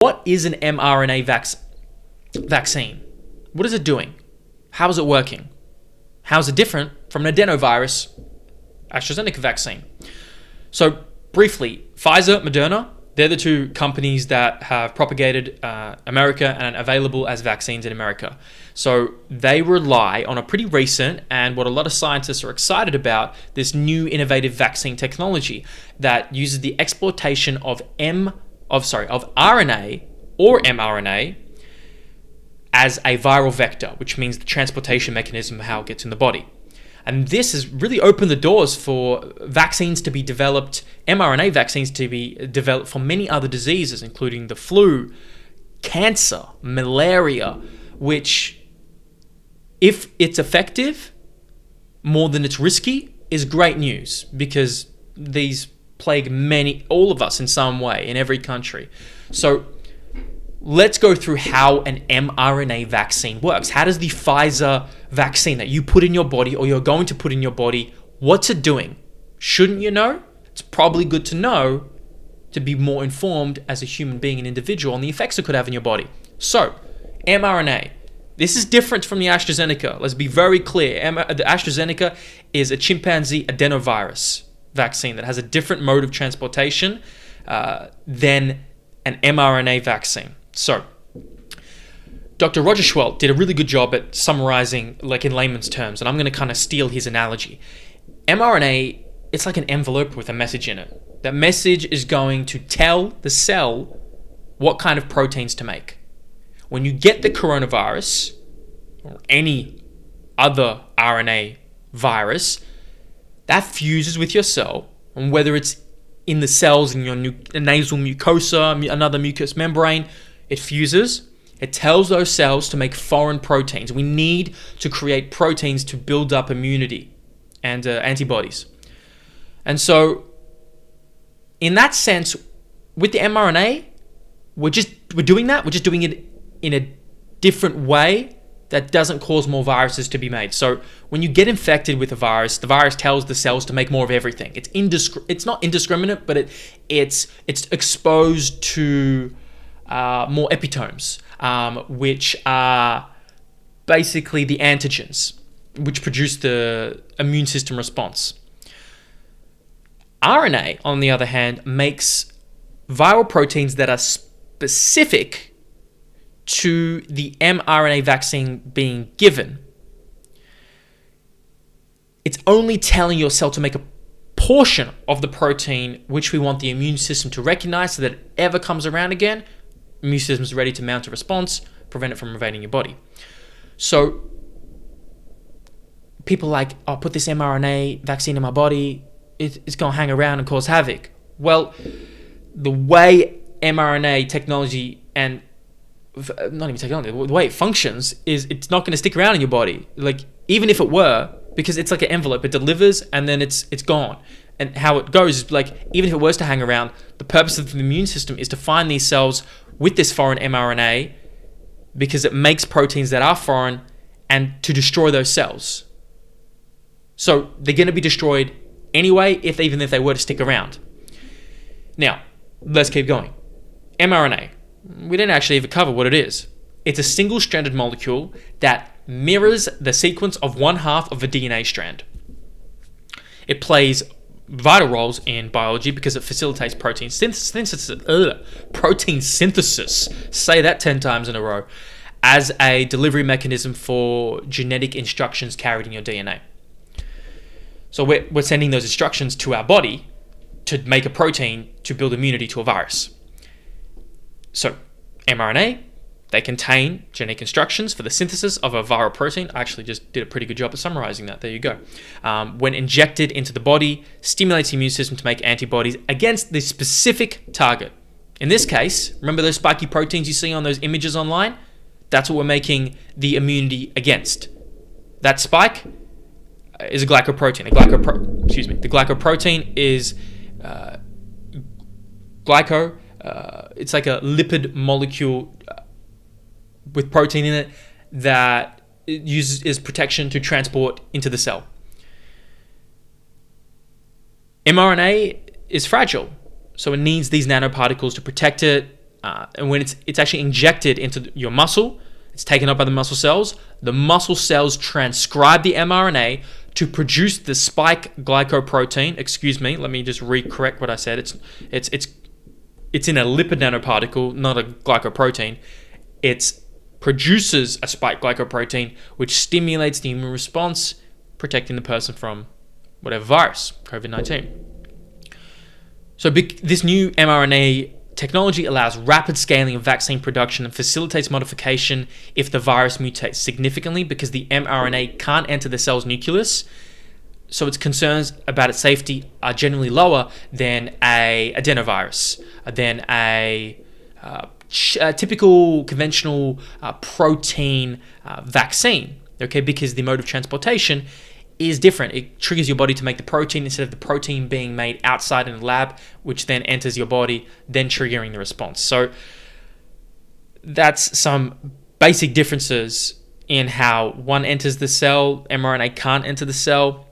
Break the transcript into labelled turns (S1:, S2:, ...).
S1: What is an mRNA vaccine? What is it doing? How is it working? How is it different from an adenovirus AstraZeneca vaccine? So briefly, Pfizer, Moderna, they're the two companies that have propagated America and available as vaccines in America. So they rely on a pretty recent and what a lot of scientists are excited about, this new innovative vaccine technology that uses the exploitation of RNA or mRNA as a viral vector, which means the transportation mechanism of how it gets in the body. And this has really opened the doors for vaccines to be developed, mRNA vaccines to be developed for many other diseases, including the flu, cancer, malaria, which, if it's effective more than it's risky, is great news, because these plague all of us in some way in every country. So let's go through how an mRNA vaccine works. How does the Pfizer vaccine that you put in your body, or you're going to put in your body, what's it doing? Shouldn't you know? It's probably good to know to be more informed as a human being and individual on the effects it could have in your body. So, mRNA. This is different from the AstraZeneca. Let's be very clear. The AstraZeneca is a chimpanzee adenovirus vaccine that has a different mode of transportation than an mRNA vaccine. So, Dr. Roger Schwelt did a really good job at summarizing, like in layman's terms, and I'm going to kind of steal his analogy. mRNA, it's like an envelope with a message in it. That message is going to tell the cell what kind of proteins to make. When you get the coronavirus, or any other RNA virus, that fuses with your cell, and whether it's in the cells in your nasal mucosa, another mucous membrane, it fuses. It tells those cells to make foreign proteins. We need to create proteins to build up immunity and antibodies. And so, in that sense, with the mRNA, we're doing that. We're just doing it in a different way that doesn't cause more viruses to be made. So when you get infected with a virus, the virus tells the cells to make more of everything. It's not indiscriminate, but it's exposed to more epitopes, which are basically the antigens, which produce the immune system response. RNA, on the other hand, makes viral proteins that are specific to the mRNA vaccine being given. It's only telling your cell to make a portion of the protein which we want the immune system to recognize, so that it ever comes around again, immune system is ready to mount a response, prevent it from invading your body. So people are like, I'll put this mRNA vaccine in my body, it's going to hang around and cause havoc. Well, the way mRNA technology and not even technology, the way it functions is it's not going to stick around in your body. Like, even if it were, because it's like an envelope, it delivers and then it's gone. And how it goes is, like, even if it was to hang around, the purpose of the immune system is to find these cells with this foreign mRNA, because it makes proteins that are foreign, and to destroy those cells. So they're going to be destroyed anyway, even if they were to stick around. Now, let's keep going. mRNA. We didn't actually even cover what it is. It's a single-stranded molecule that mirrors the sequence of one half of a DNA strand. It plays vital roles in biology because it facilitates protein synthesis. Say that 10 times in a row. As a delivery mechanism for genetic instructions carried in your DNA. So we're sending those instructions to our body to make a protein to build immunity to a virus. So, mRNA, they contain genetic instructions for the synthesis of a viral protein. I actually just did a pretty good job of summarizing that. There you go. When injected into the body, stimulates the immune system to make antibodies against the specific target. In this case, remember those spiky proteins you see on those images online? That's what we're making the immunity against. That spike is a glycoprotein. The glycoprotein is it's like a lipid molecule with protein in it that uses protection to transport into the cell. mRNA is fragile, so it needs these nanoparticles to protect it and when it's actually injected into your muscle, it's taken up by the muscle cells. The muscle cells transcribe the mRNA to produce the spike glycoprotein. Excuse me, let me just recorrect what I said. It's in a lipid nanoparticle, not a glycoprotein. It produces a spike glycoprotein, which stimulates the immune response, protecting the person from whatever virus, COVID-19. So this new mRNA technology allows rapid scaling of vaccine production and facilitates modification if the virus mutates significantly, because the mRNA can't enter the cell's nucleus, so its concerns about its safety are generally lower than a adenovirus, than a typical conventional protein vaccine, okay, because the mode of transportation is different. It triggers your body to make the protein instead of the protein being made outside in a lab, which then enters your body, then triggering the response. So that's some basic differences in how one enters the cell. mRNA can't enter the cell.